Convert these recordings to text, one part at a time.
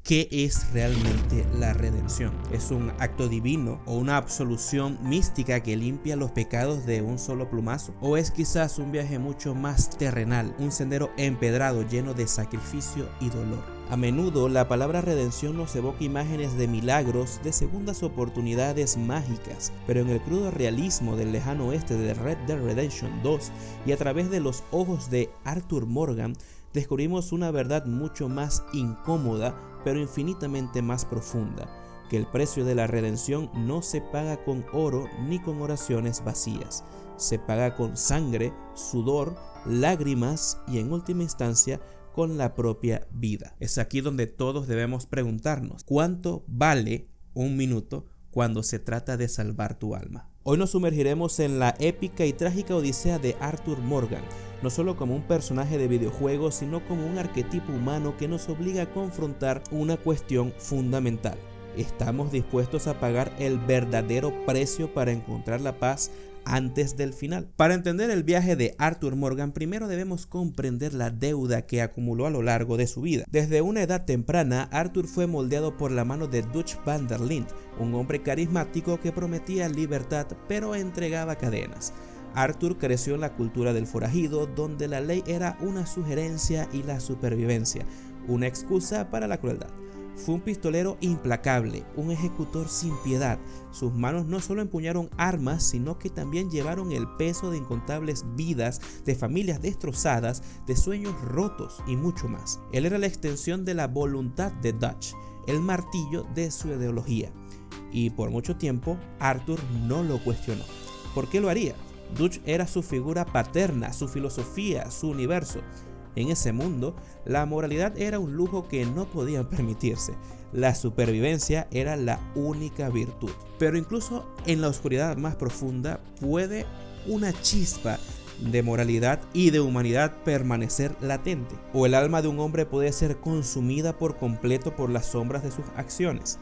¿Qué es realmente la redención? ¿Es un acto divino o una absolución mística que limpia los pecados de un solo plumazo? ¿O es quizás un viaje mucho más terrenal, un sendero empedrado lleno de sacrificio y dolor? A menudo la palabra redención nos evoca imágenes de milagros, de segundas oportunidades mágicas, pero en el crudo realismo del lejano oeste de Red Dead Redemption 2 y a través de los ojos de Arthur Morgan, descubrimos una verdad mucho más incómoda, pero infinitamente más profunda, que el precio de la redención no se paga con oro ni con oraciones vacías, se paga con sangre, sudor, lágrimas y en última instancia con la propia vida. Es aquí donde todos debemos preguntarnos, ¿cuánto vale un minuto cuando se trata de salvar tu alma? Hoy nos sumergiremos en la épica y trágica odisea de Arthur Morgan, no solo como un personaje de videojuegos, sino como un arquetipo humano que nos obliga a confrontar una cuestión fundamental. ¿Estamos dispuestos a pagar el verdadero precio para encontrar la paz antes del final? Para entender el viaje de Arthur Morgan, primero debemos comprender la deuda que acumuló a lo largo de su vida. Desde una edad temprana, Arthur fue moldeado por la mano de Dutch van der Linde, un hombre carismático que prometía libertad pero entregaba cadenas. Arthur creció en la cultura del forajido, donde la ley era una sugerencia y la supervivencia una excusa para la crueldad. Fue un pistolero implacable, un ejecutor sin piedad. Sus manos no solo empuñaron armas, sino que también llevaron el peso de incontables vidas, de familias destrozadas, de sueños rotos y mucho más. Él era la extensión de la voluntad de Dutch, el martillo de su ideología. Y por mucho tiempo, Arthur no lo cuestionó. ¿Por qué lo haría? Dutch era su figura paterna, su filosofía, su universo. En ese mundo, la moralidad era un lujo que no podían permitirse. La supervivencia era la única virtud. Pero incluso en la oscuridad más profunda puede una chispa de moralidad y de humanidad permanecer latente. O el alma de un hombre puede ser consumida por completo por las sombras de sus acciones.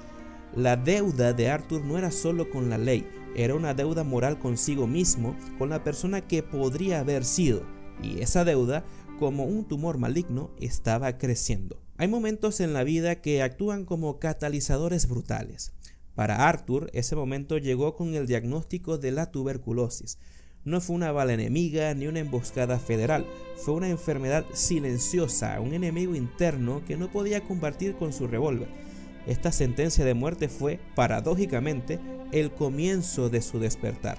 La deuda de Arthur no era solo con la ley, era una deuda moral consigo mismo, con la persona que podría haber sido. Y esa deuda, como un tumor maligno, estaba creciendo. Hay momentos en la vida que actúan como catalizadores brutales. Para Arthur, ese momento llegó con el diagnóstico de la tuberculosis. No fue una bala enemiga ni una emboscada federal, fue una enfermedad silenciosa, un enemigo interno que no podía combatir con su revólver. Esta sentencia de muerte fue, paradójicamente, el comienzo de su despertar.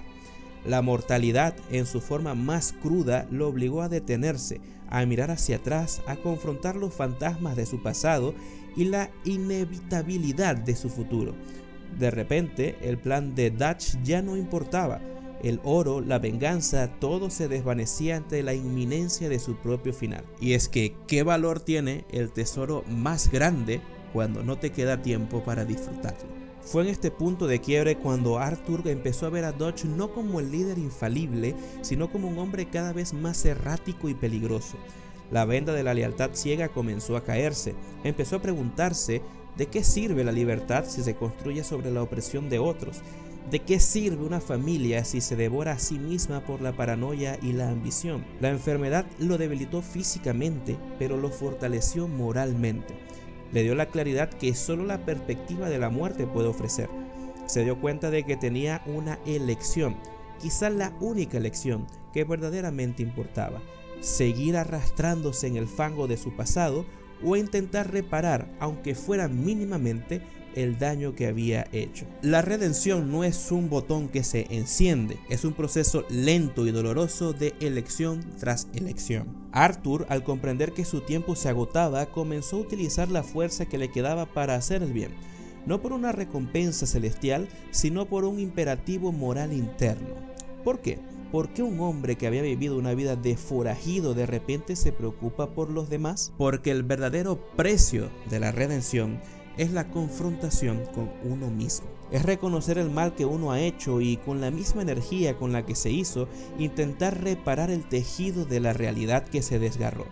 La mortalidad, en su forma más cruda, lo obligó a detenerse, a mirar hacia atrás, a confrontar los fantasmas de su pasado y la inevitabilidad de su futuro. De repente, el plan de Dutch ya no importaba. El oro, la venganza, todo se desvanecía ante la inminencia de su propio final. Y es que, ¿qué valor tiene el tesoro más grande cuando no te queda tiempo para disfrutarlo? Fue en este punto de quiebre cuando Arthur empezó a ver a Dutch no como el líder infalible, sino como un hombre cada vez más errático y peligroso. La venda de la lealtad ciega comenzó a caerse. Empezó a preguntarse ¿de qué sirve la libertad si se construye sobre la opresión de otros? ¿De qué sirve una familia si se devora a sí misma por la paranoia y la ambición? La enfermedad lo debilitó físicamente, pero lo fortaleció moralmente. Le dio la claridad que solo la perspectiva de la muerte puede ofrecer. Se dio cuenta de que tenía una elección, quizá la única elección que verdaderamente importaba: seguir arrastrándose en el fango de su pasado o intentar reparar, aunque fuera mínimamente, el daño que había hecho. La redención no es un botón que se enciende, es un proceso lento y doloroso de elección tras elección. Arthur, al comprender que su tiempo se agotaba, comenzó a utilizar la fuerza que le quedaba para hacer el bien, no por una recompensa celestial, sino por un imperativo moral interno. ¿Por qué? ¿Por qué un hombre que había vivido una vida de forajido de repente se preocupa por los demás? Porque el verdadero precio de la redención es la confrontación con uno mismo. Es reconocer el mal que uno ha hecho y, con la misma energía con la que se hizo, intentar reparar el tejido de la realidad que se desgarró.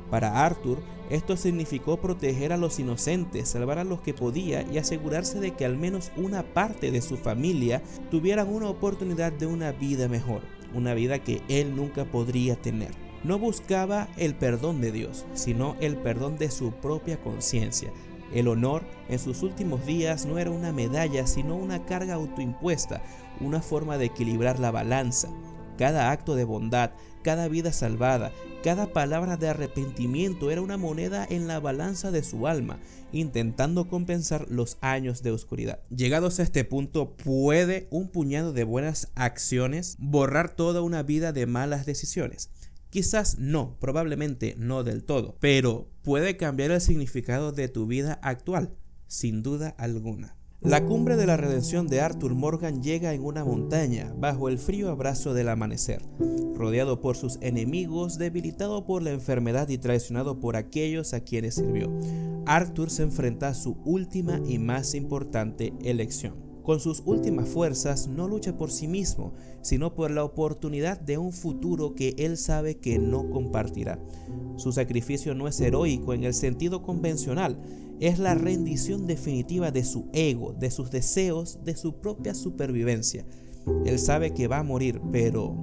Para Arthur, esto significó proteger a los inocentes, salvar a los que podía y asegurarse de que al menos una parte de su familia tuvieran una oportunidad de una vida mejor, una vida que él nunca podría tener. No buscaba el perdón de Dios, sino el perdón de su propia conciencia. El honor en sus últimos días no era una medalla, sino una carga autoimpuesta, una forma de equilibrar la balanza. Cada acto de bondad, cada vida salvada, cada palabra de arrepentimiento era una moneda en la balanza de su alma, intentando compensar los años de oscuridad. Llegados a este punto, ¿puede un puñado de buenas acciones borrar toda una vida de malas decisiones? Quizás no, probablemente no del todo, pero puede cambiar el significado de tu vida actual, sin duda alguna. La cumbre de la redención de Arthur Morgan llega en una montaña, bajo el frío abrazo del amanecer, rodeado por sus enemigos, debilitado por la enfermedad y traicionado por aquellos a quienes sirvió. Arthur se enfrenta a su última y más importante elección. Con sus últimas fuerzas no lucha por sí mismo, sino por la oportunidad de un futuro que él sabe que no compartirá. Su sacrificio no es heroico en el sentido convencional, es la rendición definitiva de su ego, de sus deseos, de su propia supervivencia. Él sabe que va a morir, pero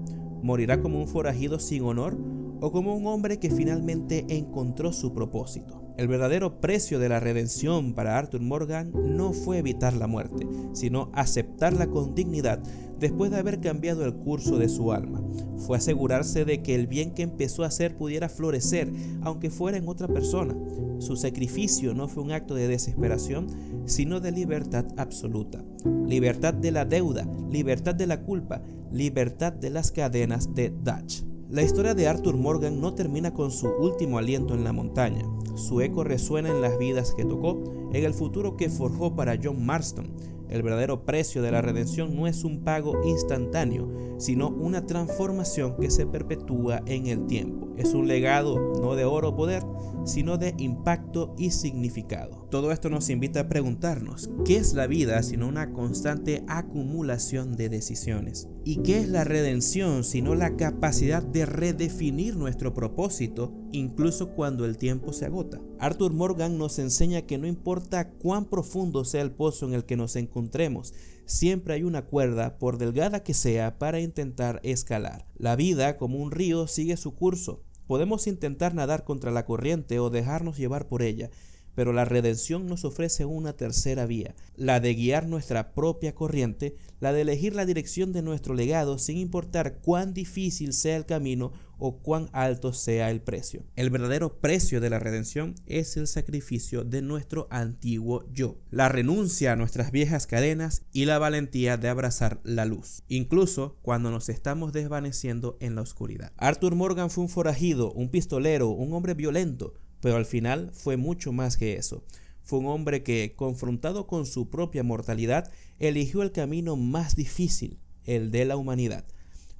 ¿morirá como un forajido sin honor o como un hombre que finalmente encontró su propósito? El verdadero precio de la redención para Arthur Morgan no fue evitar la muerte, sino aceptarla con dignidad después de haber cambiado el curso de su alma. Fue asegurarse de que el bien que empezó a hacer pudiera florecer, aunque fuera en otra persona. Su sacrificio no fue un acto de desesperación, sino de libertad absoluta. Libertad de la deuda, libertad de la culpa, libertad de las cadenas de Dutch. La historia de Arthur Morgan no termina con su último aliento en la montaña. Su eco resuena en las vidas que tocó, en el futuro que forjó para John Marston. El verdadero precio de la redención no es un pago instantáneo, sino una transformación que se perpetúa en el tiempo. Es un legado no de oro o poder, sino de impacto y significado. Todo esto nos invita a preguntarnos, ¿qué es la vida sino una constante acumulación de decisiones? ¿Y qué es la redención sino la capacidad de redefinir nuestro propósito incluso cuando el tiempo se agota? Arthur Morgan nos enseña que no importa cuán profundo sea el pozo en el que nos encontremos, siempre hay una cuerda, por delgada que sea, para intentar escalar. La vida, como un río, sigue su curso. Podemos intentar nadar contra la corriente o dejarnos llevar por ella, pero la redención nos ofrece una tercera vía, la de guiar nuestra propia corriente, la de elegir la dirección de nuestro legado sin importar cuán difícil sea el camino o cuán alto sea el precio. El verdadero precio de la redención es el sacrificio de nuestro antiguo yo, la renuncia a nuestras viejas cadenas y la valentía de abrazar la luz, incluso cuando nos estamos desvaneciendo en la oscuridad. Arthur Morgan fue un forajido, un pistolero, un hombre violento, pero al final fue mucho más que eso. Fue un hombre que, confrontado con su propia mortalidad, eligió el camino más difícil, el de la humanidad.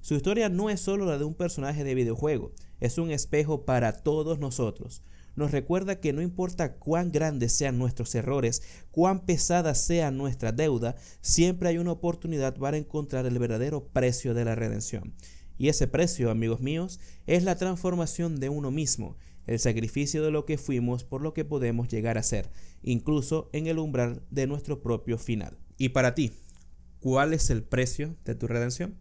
Su historia no es solo la de un personaje de videojuego, es un espejo para todos nosotros. Nos recuerda que no importa cuán grandes sean nuestros errores, cuán pesada sea nuestra deuda, siempre hay una oportunidad para encontrar el verdadero precio de la redención. Y ese precio, amigos míos, es la transformación de uno mismo, el sacrificio de lo que fuimos por lo que podemos llegar a ser, incluso en el umbral de nuestro propio final. Y para ti, ¿cuál es el precio de tu redención?